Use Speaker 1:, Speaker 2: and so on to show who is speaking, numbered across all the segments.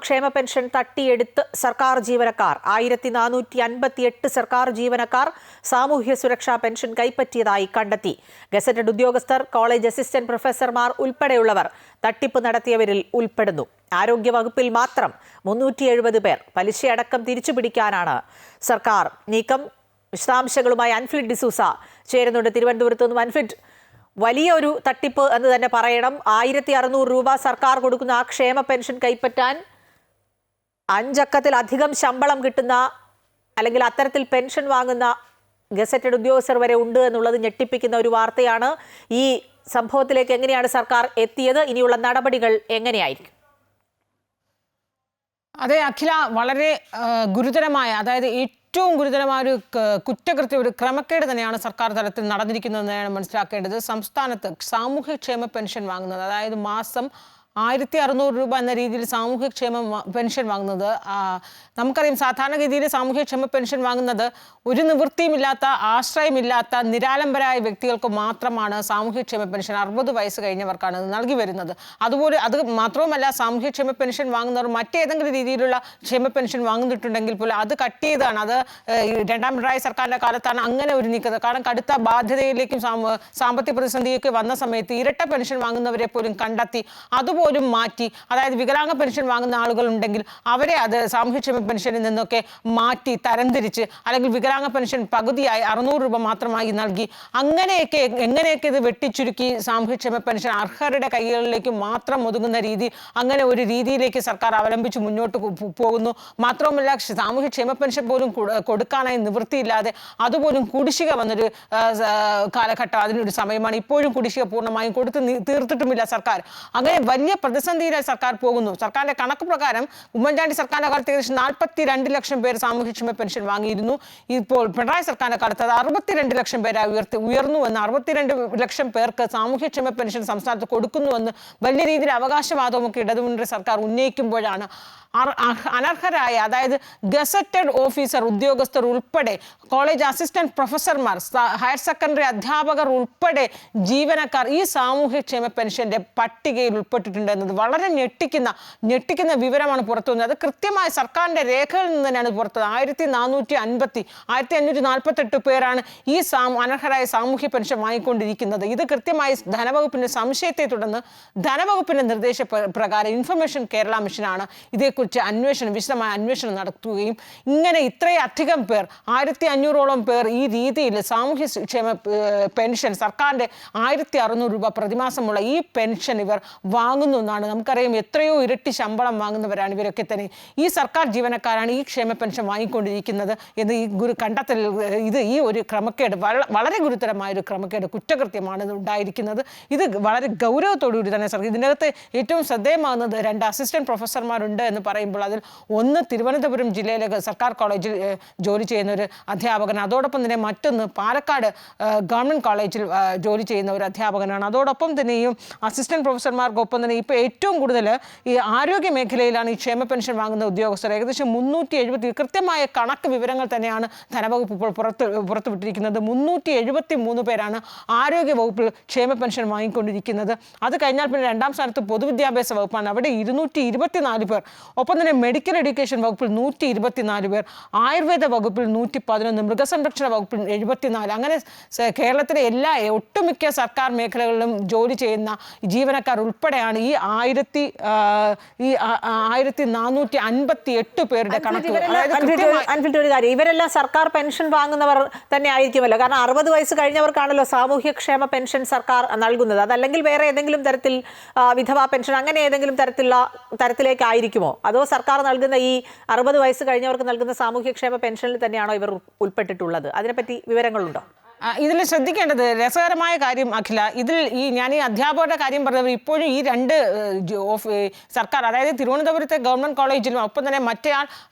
Speaker 1: ക്ഷേമ പെൻഷൻ തട്ടിയെടുത്ത് സർക്കാർ ജീവനക്കാർ 1458 സർക്കാർ ജീവനക്കാർ സാമൂഹ്യ സുരക്ഷാ പെൻഷൻ കൈപ്പറ്റിയതായി കണ്ടെത്തി. ഗസറ്റഡ് ഉദ്യോഗസ്ഥർ, കോളേജ് അസിസ്റ്റന്റ് പ്രൊഫസർമാർ ഉൾപ്പെടെയുള്ളവർ തട്ടിപ്പ് നടത്തിയവരിൽ ഉൾപ്പെടുന്നു. ആരോഗ്യവകുപ്പിൽ മാത്രം 370 പേർ. പലിശയടക്കം തിരിച്ചുപിടിക്കാനാണ് സർക്കാർ നീക്കം. വിശദാംശങ്ങളുമായി അൻഫ്ലിഡ് ഡിസൂസ ചേരുന്നുണ്ട് തിരുവനന്തപുരത്ത് നിന്നും. അൻഫ്ലിഡ്, വലിയൊരു തട്ടിപ്പ് എന്ന് തന്നെ പറയണം. 1600 രൂപ സർക്കാർ കൊടുക്കുന്ന ആ ക്ഷേമ പെൻഷൻ കൈപ്പറ്റാൻ 5 അക്കത്തിലധികം ശമ്പളം കിട്ടുന്ന അല്ലെങ്കിൽ അത്തരത്തിൽ പെൻഷൻ വാങ്ങുന്ന ഗസറ്റഡ് ഉദ്യോഗസ്ഥർ വരെ ഉണ്ട് എന്നുള്ളത് ഞെട്ടിപ്പിക്കുന്ന ഒരു വാർത്തയാണ്. ഈ സംഭവത്തിലേക്ക് എങ്ങനെയാണ് സർക്കാർ എത്തിയത്? ഇനിയുള്ള നടപടികൾ എങ്ങനെയായിരിക്കും?
Speaker 2: അതെ അഖില, വളരെ ഗുരുതരമായ, അതായത് ഏറ്റവും ഗുരുതരമായ ഒരു കുറ്റകൃത്യം, ഒരു ക്രമക്കേട് തന്നെയാണ് സർക്കാർ തലത്തിൽ നടന്നിരിക്കുന്നതെന്നാണ് മനസ്സിലാക്കേണ്ടത്. സംസ്ഥാനത്ത് സാമൂഹ്യക്ഷേമ പെൻഷൻ വാങ്ങുന്നത്, അതായത് മാസം 1600 രൂപ എന്ന രീതിയിൽ സാമൂഹ്യക്ഷേമ പെൻഷൻ വാങ്ങുന്നത്, നമുക്കറിയാം സാധാരണഗതിയിൽ സാമൂഹ്യക്ഷേമ പെൻഷൻ വാങ്ങുന്നത് ഒരു നിവൃത്തിയുമില്ലാത്ത, ആശ്രയമില്ലാത്ത നിരാലംബരായ വ്യക്തികൾക്ക് മാത്രമാണ് സാമൂഹ്യക്ഷേമ പെൻഷൻ. 60 വയസ്സ് കഴിഞ്ഞവർക്കാണ് അത് നൽകി വരുന്നത്. അതുപോലെ അത് മാത്രവുമല്ല, സാമൂഹ്യക്ഷേമ പെൻഷൻ വാങ്ങുന്നവർ മറ്റേതെങ്കിലും രീതിയിലുള്ള ക്ഷേമ പെൻഷൻ വാങ്ങുന്നിട്ടുണ്ടെങ്കിൽ പോലും അത് കട്ട് ചെയ്താണ്. അത് രണ്ടാം പിണറായി സർക്കാരിൻ്റെ കാലത്താണ് അങ്ങനെ ഒരു നീക്കുന്നത്. കാരണം കടുത്ത ബാധ്യതയിലേക്കും സാമ്പത്തിക പ്രതിസന്ധിയൊക്കെ വന്ന സമയത്ത് ഇരട്ട പെൻഷൻ വാങ്ങുന്നവരെ പോലും കണ്ടെത്തി അതുപോലും മാറ്റി, അതായത് വികലാംഗ പെൻഷൻ വാങ്ങുന്ന ആളുകളുണ്ടെങ്കിൽ അവരെ അത് സാമൂഹ്യക്ഷേമ പെൻഷനിൽ നിന്നൊക്കെ മാറ്റി തരംതിരിച്ച്, അല്ലെങ്കിൽ വികലാംഗ പെൻഷൻ പകുതിയായി 600 രൂപ മാത്രമായി നൽകി, എങ്ങനെയൊക്കെ ഇത് വെട്ടിച്ചുരുക്കി സാമൂഹ്യക്ഷേമ പെൻഷൻ അർഹരുടെ കൈകളിലേക്ക് മാത്രം ഒതുങ്ങുന്ന രീതി, അങ്ങനെ ഒരു രീതിയിലേക്ക് സർക്കാർ അവലംബിച്ച് മുന്നോട്ട് പോകുന്നു. മാത്രവുമല്ല, സാമൂഹ്യക്ഷേമ പെൻഷൻ പോലും കൊടുക്കാനായി നിവൃത്തിയില്ലാതെ അതുപോലും കുടിശ്ശിക വന്നൊരു കാലഘട്ടം, അതിനൊരു സമയമാണ്. ഇപ്പോഴും കുടിശ്ശിക പൂർണ്ണമായും കൊടുത്ത് തീർത്തിട്ടുമില്ല സർക്കാർ. അങ്ങനെ വലിയ പ്രതിസന്ധിയിലായി സർക്കാർ പോകുന്നു. സർക്കാരിന്റെ കണക്ക് പ്രകാരം ഉമ്മൻചാണ്ടി സർക്കാരിന്റെ കാലത്ത് ഏകദേശം 42 ലക്ഷം പേർ സാമൂഹ്യക്ഷേമ പെൻഷൻ വാങ്ങിയിരുന്നു. ഇപ്പോൾ പിണറായി സർക്കാരിന്റെ കാലത്ത് അത് 62 ലക്ഷം പേരായി ഉയർന്നുവെന്ന്, 62 ലക്ഷം പേർക്ക് സാമൂഹ്യക്ഷേമ പെൻഷൻ സംസ്ഥാനത്ത് കൊടുക്കുന്നുവെന്ന് വലിയ രീതിയിൽ അവകാശവാദമൊക്കെ ഇടതുമുന്നണി സർക്കാർ ഉന്നയിക്കുമ്പോഴാണ് അനർഹരായ, അതായത് ഗസറ്റഡ് ഓഫീസർ ഉദ്യോഗസ്ഥർ ഉൾപ്പെടെ, കോളേജ് അസിസ്റ്റന്റ് പ്രൊഫസർമാർ, ഹയർ സെക്കൻഡറി അധ്യാപകർ ഉൾപ്പെടെ ജീവനക്കാർ ഈ സാമൂഹ്യക്ഷേമ പെൻഷന്റെ പട്ടികയിൽ ഉൾപ്പെട്ടിട്ടുണ്ട് എന്നത് വളരെ ഞെട്ടിക്കുന്ന വിവരമാണ് പുറത്തു വന്നത്. അത് കൃത്യമായി സർക്കാരിന്റെ രേഖകളിൽ നിന്ന് തന്നെയാണ് പുറത്തത്. 1548 പേരാണ് ഈ അനർഹരായ സാമൂഹ്യ പെൻഷൻ വാങ്ങിക്കൊണ്ടിരിക്കുന്നത്. ഇത് കൃത്യമായി ധനവകുപ്പിന്റെ സംശയത്തെ തുടർന്ന് ധനവകുപ്പിന്റെ നിർദ്ദേശപ്രകാരം ഇൻഫർമേഷൻ കേരള മിഷനാണ് ഇതേക്കുറിച്ച് വിശദമായ അന്വേഷണം നടത്തുകയും ഇങ്ങനെ ഇത്രയധികം പേർ, 1500ഓളം പേർ ഈ രീതിയിൽ സാമൂഹ്യക്ഷേമ പെൻഷൻ, സർക്കാരിന്റെ 1600 രൂപ പ്രതിമാസമുള്ള ഈ പെൻഷൻ ഇവർ വാങ്ങുന്നു എന്നാണ്. നമുക്കറിയാം എത്രയോ ഇരട്ടി ശമ്പളം വാങ്ങുന്നവരാണ് ഇവരൊക്കെ തന്നെ. ഈ സർക്കാർ ജീവനക്കാരാണ് ഈ ക്ഷേമ പെൻഷൻ വാങ്ങിക്കൊണ്ടിരിക്കുന്നത് എന്ന് ഈ കണ്ടെത്തൽ, ഈ ഒരു ക്രമക്കേട്, വളരെ ഗുരുതരമായ ഒരു ക്രമക്കേട്, കുറ്റകൃത്യമാണ് ഇത് ഉണ്ടായിരിക്കുന്നത്. ഇത് വളരെ ഗൗരവത്തോടുകൂടി തന്നെ സർക്കാർ, ഇതിനകത്ത് ഏറ്റവും ശ്രദ്ധേയമാകുന്നത് 2 അസിസ്റ്റന്റ് പ്രൊഫസർമാരുണ്ട് എന്ന് പറയുമ്പോൾ അതിൽ ഒന്ന് തിരുവനന്തപുരം ജില്ലയിലെ സർക്കാർ കോളേജിൽ ജോലി ചെയ്യുന്ന ഒരു അധ്യാപകൻ, അതോടൊപ്പം തന്നെ മറ്റൊന്ന് പാലക്കാട് ഗവൺമെൻറ് കോളേജിൽ ജോലി ചെയ്യുന്ന ഒരു അധ്യാപകനാണ്. അതോടൊപ്പം തന്നെ ഈ അസിസ്റ്റന്റ് പ്രൊഫസർമാർക്കൊപ്പം തന്നെ ഇപ്പോൾ ഏറ്റവും കൂടുതൽ ഈ ആരോഗ്യ മേഖലയിലാണ് ഈ ക്ഷേമ പെൻഷൻ വാങ്ങുന്ന ഉദ്യോഗസ്ഥർ. ഏകദേശം 370, കൃത്യമായ കണക്ക് വിവരങ്ങൾ തന്നെയാണ് ധനവകുപ്പ് ഇപ്പോൾ പുറത്തുവിട്ടിരിക്കുന്നത്. 373 പേരാണ് ആരോഗ്യ വകുപ്പിൽ ക്ഷേമ പെൻഷൻ വാങ്ങിക്കൊണ്ടിരിക്കുന്നത്. അത് കഴിഞ്ഞാൽ പിന്നെ രണ്ടാം സ്ഥാനത്ത് പൊതുവിദ്യാഭ്യാസ വകുപ്പാണ്. അവിടെ 224 പേർ. ഒപ്പം തന്നെ മെഡിക്കൽ എഡ്യൂക്കേഷൻ വകുപ്പിൽ 124 പേർ, ആയുർവേദ വകുപ്പിൽ 111, മൃഗസംരക്ഷണ വകുപ്പിൽ 74. അങ്ങനെ കേരളത്തിലെ ഒട്ടുമിക്ക സർക്കാർ മേഖലകളിലും ജോലി ചെയ്യുന്ന ജീവനക്കാർ ഉൾപ്പെടെയാണ് ഈ 1458 പേരുടെ കണക്ക്.
Speaker 1: ഇവരെല്ലാം സർക്കാർ പെൻഷൻ വാങ്ങുന്നവർ തന്നെ ആയിരിക്കുമല്ലോ. കാരണം 60 വയസ്സ് കഴിഞ്ഞവർക്കാണല്ലോ സാമൂഹ്യക്ഷേമ പെൻഷൻ സർക്കാർ നൽകുന്നത്. അതല്ലെങ്കിൽ വേറെ ഏതെങ്കിലും തരത്തിൽ വിധവാ പെൻഷൻ അങ്ങനെ ഏതെങ്കിലും തരത്തിലേക്കായിരിക്കുമോ? അതോ സർക്കാർ നൽകുന്ന ഈ 60 വയസ്സ് കഴിഞ്ഞവർക്ക് നൽകുന്ന സാമൂഹ്യക്ഷേമ പെൻഷനിൽ തന്നെയാണോ ഇവർ ഉൾപ്പെട്ടിട്ടുള്ളത്? അതിനെപ്പറ്റി വിവരങ്ങളുണ്ടോ?
Speaker 2: ഇതിൽ ശ്രദ്ധിക്കേണ്ടത് രസകരമായ കാര്യം അഖില, ഞാൻ ഈ അധ്യാപകരുടെ കാര്യം പറഞ്ഞത് ഇപ്പോഴും ഈ 2 സർക്കാർ, അതായത് തിരുവനന്തപുരത്തെ ഗവൺമെൻറ് കോളേജിലും ഒപ്പം തന്നെ മറ്റേയാൾ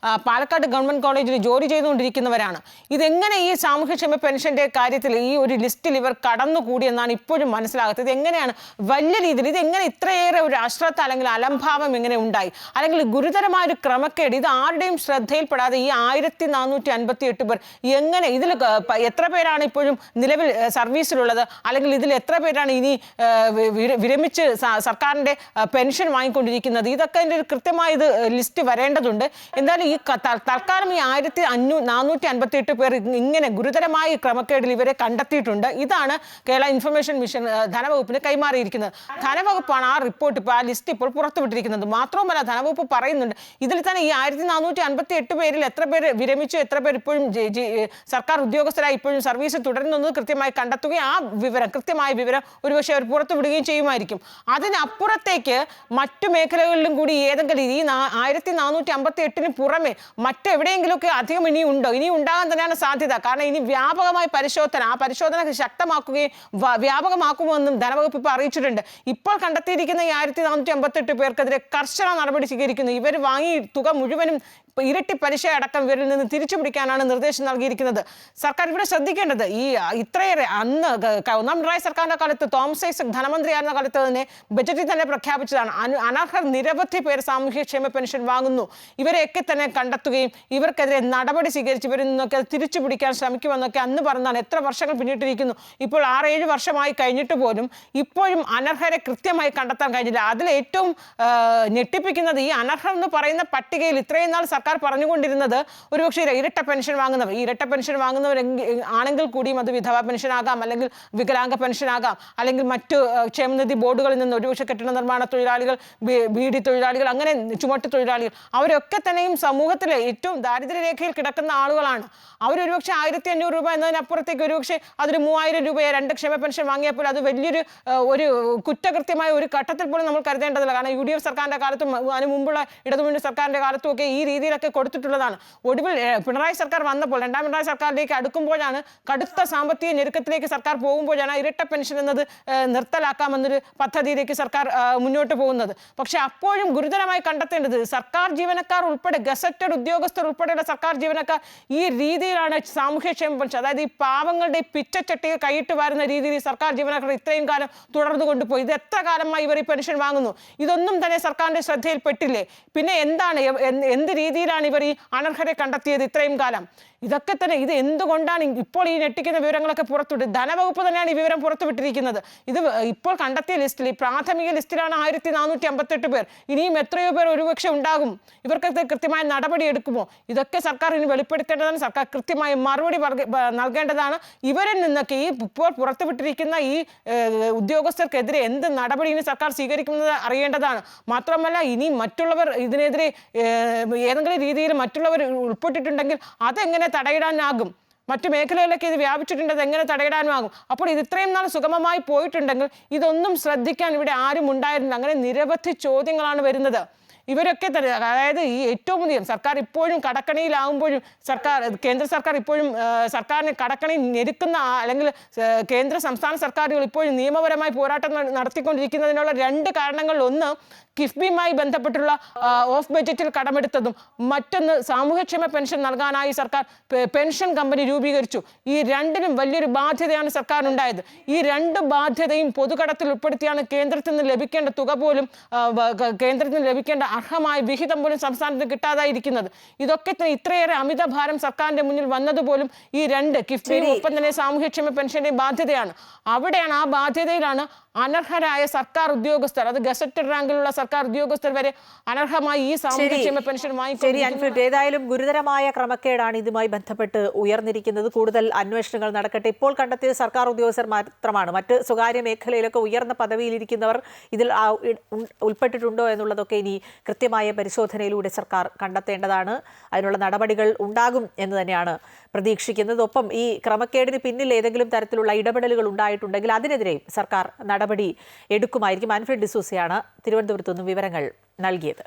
Speaker 2: പാലക്കാട് ഗവൺമെൻറ് കോളേജിൽ ജോലി ചെയ്തുകൊണ്ടിരിക്കുന്നവരാണ്. ഇതെങ്ങനെ ഈ സാമൂഹ്യക്ഷേമ പെൻഷൻ്റെ കാര്യത്തിൽ ഈ ഒരു ലിസ്റ്റിൽ ഇവർ കടന്നുകൂടി എന്നാണ് ഇപ്പോഴും മനസ്സിലാകാത്തത്. ഇതെങ്ങനെയാണ് വലിയ രീതിയിൽ, ഇതെങ്ങനെ ഇത്രയേറെ ഒരു അശ്രദ്ധ അല്ലെങ്കിൽ അലംഭാവം എങ്ങനെ ഉണ്ടായി, അല്ലെങ്കിൽ ഗുരുതരമായൊരു ക്രമക്കേട് ഇത് ആരുടെയും ശ്രദ്ധയിൽപ്പെടാതെ ഈ 1458 പേർ എങ്ങനെ, ഇതിൽ എത്ര പേരാണ് ഇപ്പോഴും നിലവിൽ സർവീസിലുള്ളത്, അല്ലെങ്കിൽ ഇതിൽ എത്ര പേരാണ് ഇനി വിരമിച്ച് സർക്കാരിൻ്റെ പെൻഷൻ വാങ്ങിക്കൊണ്ടിരിക്കുന്നത്, ഇതൊക്കെ അതിൻ്റെ ഒരു കൃത്യമായ ഇത് ലിസ്റ്റ് വരേണ്ടതുണ്ട്. എന്തായാലും ഈ തൽക്കാലം ഈ 1458 പേർ ഇങ്ങനെ ഗുരുതരമായ ക്രമക്കേടിൽ ഇവരെ കണ്ടെത്തിയിട്ടുണ്ട്. ഇതാണ് കേരള ഇൻഫർമേഷൻ മിഷൻ ധനവകുപ്പിന് കൈമാറിയിരിക്കുന്നത്. ധനവകുപ്പാണ് ആ റിപ്പോർട്ട് ഇപ്പോൾ ആ ലിസ്റ്റ് ഇപ്പോൾ പുറത്തുവിട്ടിരിക്കുന്നത്. മാത്രവുമല്ല, ധനവകുപ്പ് പറയുന്നുണ്ട് ഇതിൽ തന്നെ ഈ 1458 പേരിൽ എത്ര പേര് വിരമിച്ചു, എത്ര പേർ ഇപ്പോഴും സർക്കാർ ഉദ്യോഗസ്ഥരായി ഇപ്പോഴും സർവീസ് തുടരുന്നത് കൃത്യമായി കണ്ടെത്തുകയും ആ വിവരം, കൃത്യമായ വിവരം ഒരുപക്ഷെ അവർ പുറത്തുവിടുകയും ചെയ്യുമായിരിക്കും. അതിനപ്പുറത്തേക്ക് മറ്റു മേഖലകളിലും കൂടി ഏതെങ്കിലും ഈ 1458 പുറമെ മറ്റെവിടെയെങ്കിലുമൊക്കെ അധികം ഇനിയും ഉണ്ടോ? ഇനി ഉണ്ടാകാൻ തന്നെയാണ് സാധ്യത. കാരണം ഇനി വ്യാപകമായ പരിശോധന, ആ പരിശോധന ശക്തമാക്കുകയും വ്യാപകമാക്കുമെന്നും ധനവകുപ്പ് ഇപ്പോൾ അറിയിച്ചിട്ടുണ്ട്. ഇപ്പോൾ കണ്ടെത്തിയിരിക്കുന്ന ഈ 1458 പേർക്കെതിരെ കർശന നടപടി സ്വീകരിക്കുന്നു. ഇവർ വാങ്ങി തുക മുഴുവനും ഇരട്ടി പലിശ അടക്കം ഇവരിൽ നിന്ന് തിരിച്ചു പിടിക്കാനാണ് നിർദ്ദേശം നൽകിയിരിക്കുന്നത്. സർക്കാർ ഇവിടെ ശ്രദ്ധിക്കേണ്ടത് ഈ ഇത്രയേറെ അന്ന് ഒന്നാം പിണറായി സർക്കാരിന്റെ കാലത്ത് തോമസ് ഐസക് ധനമന്ത്രിയായിരുന്ന കാലത്ത് തന്നെ ബജറ്റിൽ തന്നെ പ്രഖ്യാപിച്ചതാണ് അനർഹർ നിരവധി പേർ സാമൂഹ്യക്ഷേമ പെൻഷൻ വാങ്ങുന്നു. ഇവരെയൊക്കെ തന്നെ കണ്ടെത്തുകയും ഇവർക്കെതിരെ നടപടി സ്വീകരിച്ച് ഇവരിൽ നിന്നൊക്കെ തിരിച്ചു പിടിക്കാൻ ശ്രമിക്കുമെന്നൊക്കെ അന്ന് പറഞ്ഞതാണ്. എത്ര വർഷങ്ങൾ പിന്നിട്ടിരിക്കുന്നു. ഇപ്പോൾ 6-7 വർഷമായി കഴിഞ്ഞിട്ട് പോലും ഇപ്പോഴും അനർഹരെ കൃത്യമായി കണ്ടെത്താൻ കഴിഞ്ഞില്ല. അതിൽ ഏറ്റവും ഞെട്ടിപ്പിക്കുന്നത് ഈ അനർഹർ എന്ന് പറയുന്ന പട്ടികയിൽ ഇത്രയും നാൾ സർക്കാർ പറഞ്ഞുകൊണ്ടിരുന്നത് ഒരുപക്ഷെ ഇരട്ട പെൻഷൻ വാങ്ങുന്നവർ, ഈ ഇരട്ട പെൻഷൻ വാങ്ങുന്നവർ ആണെങ്കിൽ കൂടിയും അത് വിധവ പെൻഷനാകാം, അല്ലെങ്കിൽ വികലാംഗ പെൻഷനാകാം, അല്ലെങ്കിൽ മറ്റു ക്ഷേമനിധി ബോർഡുകളിൽ നിന്ന് ഒരുപക്ഷെ കെട്ടിട നിർമ്മാണ തൊഴിലാളികൾ, ബീഡി തൊഴിലാളികൾ, അങ്ങനെ ചുമട്ട് തൊഴിലാളികൾ, അവരൊക്കെ തന്നെയും സമൂഹത്തിലെ ഏറ്റവും ദാരിദ്ര്യരേഖയിൽ കിടക്കുന്ന ആളുകളാണ്. അവരൊരുപക്ഷെ 1500 രൂപ എന്നതിനപ്പുറത്തേക്ക് ഒരുപക്ഷെ അതിന് 3000 രൂപയെ 2 ക്ഷേമ പെൻഷൻ വാങ്ങിയപ്പോൾ അത് വലിയൊരു ഒരു കുറ്റകൃത്യമായ ഒരു ഘട്ടത്തിൽ പോലും നമ്മൾ കരുതേണ്ടതില്ല. കാരണം UDF സർക്കാരിൻ്റെ കാലത്തും അതിന് മുമ്പുള്ള ഇടതുമുന്നണി സർക്കാരിൻ്റെ കാലത്തും ഒക്കെ ഈ രീതിയിലൊക്കെ കൊടുത്തിട്ടുള്ളതാണ്. ഒടുവിൽ പിണറായി സർക്കാർ വന്നപ്പോൾ, രണ്ടാം പിണറായി സർക്കാരിലേക്ക് അടുക്കുമ്പോഴാണ്, കടുത്ത സാമ്പത്തിക ഞെരുക്കത്തിലേക്ക് സർക്കാർ പോകുമ്പോഴാണ് ഇരട്ട പെൻഷൻ എന്നത് നിർത്തലാക്കാമെന്നൊരു പദ്ധതിയിലേക്ക് സർക്കാർ മുന്നോട്ട് പോകുന്നത്. പക്ഷേ അപ്പോഴും ഗുരുതരമായി കണ്ടെത്തേണ്ടത് സർക്കാർ ജീവനക്കാർ ഉൾപ്പെടെ, ഗസറ്റഡ് ഉദ്യോഗസ്ഥർ ഉൾപ്പെടെയുള്ള സർക്കാർ ജീവനക്കാർ ഈ രീതിയിലാണ് സാമൂഹ്യക്ഷേമ പെൻഷൻ, അതായത് ഈ പാവങ്ങളുടെ പിച്ചച്ചട്ടികൾ കൈയിട്ട് വരുന്ന രീതിയിൽ സർക്കാർ ജീവനക്കാർ ഇത്രയും കാലം തുടർന്നു കൊണ്ടുപോയി. ഇത് എത്ര കാലമായി ഇവർ ഈ പെൻഷൻ വാങ്ങുന്നു? ഇതൊന്നും തന്നെ സർക്കാരിൻ്റെ ശ്രദ്ധയിൽപ്പെട്ടില്ലേ? പിന്നെ എന്താണ്, എന്ത് രീതിയിലാണ് ഇവർ ഈ അനർഹരെ കണ്ടെത്തിയത് ഇത്രയും കാലം? ഇതൊക്കെ തന്നെ, ഇത് എന്തുകൊണ്ടാണ് ഇപ്പോൾ ഈ ഞെട്ടിക്കുന്ന വിവരങ്ങളൊക്കെ പുറത്തുവിട്ട്? ധനവകുപ്പ് തന്നെയാണ് ഈ വിവരം പുറത്തുവിട്ടിരിക്കുന്നത്. ഇത് ഇപ്പോൾ കണ്ടെത്തിയ ലിസ്റ്റിൽ, ഈ പ്രാഥമിക ലിസ്റ്റിലാണ് 1458 പേർ. ഇനിയും എത്രയോ പേർ ഒരുപക്ഷെ ഉണ്ടാകും. ഇവർക്കൊക്കെ കൃത്യമായ നടപടി എടുക്കുമോ? ഇതൊക്കെ സർക്കാർ ഇനി വെളിപ്പെടുത്തേണ്ടതാണ്. സർക്കാർ കൃത്യമായ മറുപടി നൽകേണ്ടതാണ്. ഇവരിൽ നിന്നൊക്കെ ഈ ഇപ്പോൾ പുറത്തുവിട്ടിരിക്കുന്ന ഈ ഉദ്യോഗസ്ഥർക്കെതിരെ എന്ത് നടപടി ഇനി സർക്കാർ സ്വീകരിക്കുന്നത് അറിയേണ്ടതാണ്. മാത്രമല്ല, ഇനി മറ്റുള്ളവർ ഇതിനെതിരെ ഏതെങ്കിലും രീതിയിൽ മറ്റുള്ളവർ ഉൾപ്പെട്ടിട്ടുണ്ടെങ്കിൽ അതെങ്ങനെ തടയിടാനാകും? മറ്റു മേഖലകളിലൊക്കെ ഇത് വ്യാപിച്ചിട്ടുണ്ടെങ്കിൽ എങ്ങനെ തടയിടാനുമാകും? അപ്പോൾ ഇത് ഇത്രയും നാൾ സുഗമമായി പോയിട്ടുണ്ടെങ്കിൽ ഇതൊന്നും ശ്രദ്ധിക്കാൻ ഇവിടെ ആരും ഉണ്ടായിരുന്നില്ല. അങ്ങനെ നിരവധി ചോദ്യങ്ങളാണ് വരുന്നത്. ഇവരൊക്കെ തന്നെ, അതായത് ഈ ഏറ്റവും അധികം സർക്കാർ ഇപ്പോഴും കടക്കണിയിലാകുമ്പോഴും കേന്ദ്ര സർക്കാർ ഇപ്പോഴും സർക്കാരിനെ കടക്കണി ഞെരുക്കുന്ന, അല്ലെങ്കിൽ കേന്ദ്ര സംസ്ഥാന സർക്കാരുകൾ ഇപ്പോഴും നിയമപരമായി പോരാട്ടം നടത്തിക്കൊണ്ടിരിക്കുന്നതിനുള്ള 2 കാരണങ്ങളിൽ ഒന്ന് കിഫ്ബിയുമായി ബന്ധപ്പെട്ടുള്ള ഓഫ് ബജറ്റിൽ കടമെടുത്തതും, മറ്റൊന്ന് സാമൂഹ്യക്ഷേമ പെൻഷൻ നൽകാനായി സർക്കാർ പെൻഷൻ കമ്പനി രൂപീകരിച്ചു. ഈ രണ്ടിനും വലിയൊരു ബാധ്യതയാണ് സർക്കാരിനുണ്ടായത്. ഈ 2 ബാധ്യതയും പൊതുകടത്തിൽ ഉൾപ്പെടുത്തിയാണ് കേന്ദ്രത്തിൽ നിന്ന് ലഭിക്കേണ്ട തുക പോലും, കേന്ദ്രത്തിന് ലഭിക്കേണ്ട അർഹമായ വിഹിതം പോലും സംസ്ഥാനത്ത് കിട്ടാതായിരിക്കുന്നത്. ഇതൊക്കെ ഇത്രയേറെ അമിതഭാരം സർക്കാരിന്റെ മുന്നിൽ വന്നതുപോലും ഈ 2 കിഫ്ബിയും ഒപ്പം തന്നെ സാമൂഹ്യക്ഷേമ പെൻഷന്റെ ബാധ്യതയാണ്. അവിടെയാണ്, ആ ബാധ്യതയിലാണ് അനർഹരായ സർക്കാർ ഉദ്യോഗസ്ഥർ, അത് ഗസറ്റഡ് റാങ്കിലുള്ള സർക്കാർ ഉദ്യോഗസ്ഥർ വരെ അനർഹമായി ഈ സാമൂഹ്യക്ഷേമ പെൻഷൻ വാങ്ങിക്കൊണ്ടിരിക്കുന്നത്.
Speaker 1: ഏതായാലും ഗുരുതരമായ ക്രമക്കേടാണ് ഇതുമായി ബന്ധപ്പെട്ട് ഉയർന്നിരിക്കുന്നത്. കൂടുതൽ അന്വേഷണങ്ങൾ നടക്കട്ടെ. ഇപ്പോൾ കണ്ടെത്തിയത് സർക്കാർ ഉദ്യോഗസ്ഥർ മാത്രമാണ്. മറ്റ് സ്വകാര്യ മേഖലയിലൊക്കെ ഉയർന്ന പദവിയിലിരിക്കുന്നവർ ഇതിൽ ഉൾപ്പെട്ടിട്ടുണ്ടോ എന്നുള്ളതൊക്കെ ഇനി കൃത്യമായ പരിശോധനയിലൂടെ സർക്കാർ കണ്ടെത്തേണ്ടതാണ്. അതിനുള്ള നടപടികൾ ഉണ്ടാകും എന്ന് തന്നെയാണ് പ്രതീക്ഷിക്കുന്നത്. ഒപ്പം ഈ ക്രമക്കേടിന് പിന്നിൽ ഏതെങ്കിലും തരത്തിലുള്ള ഇടപെടലുകൾ ഉണ്ടായിട്ടുണ്ടെങ്കിൽ അതിനെതിരെയും സർക്കാർ നടപടി എടുക്കുമായിരിക്കും. ആൻഫ്രഡ് ഡിസൂസയാണ് തിരുവനന്തപുരത്തു നിന്നും വിവരങ്ങൾ നൽകിയത്.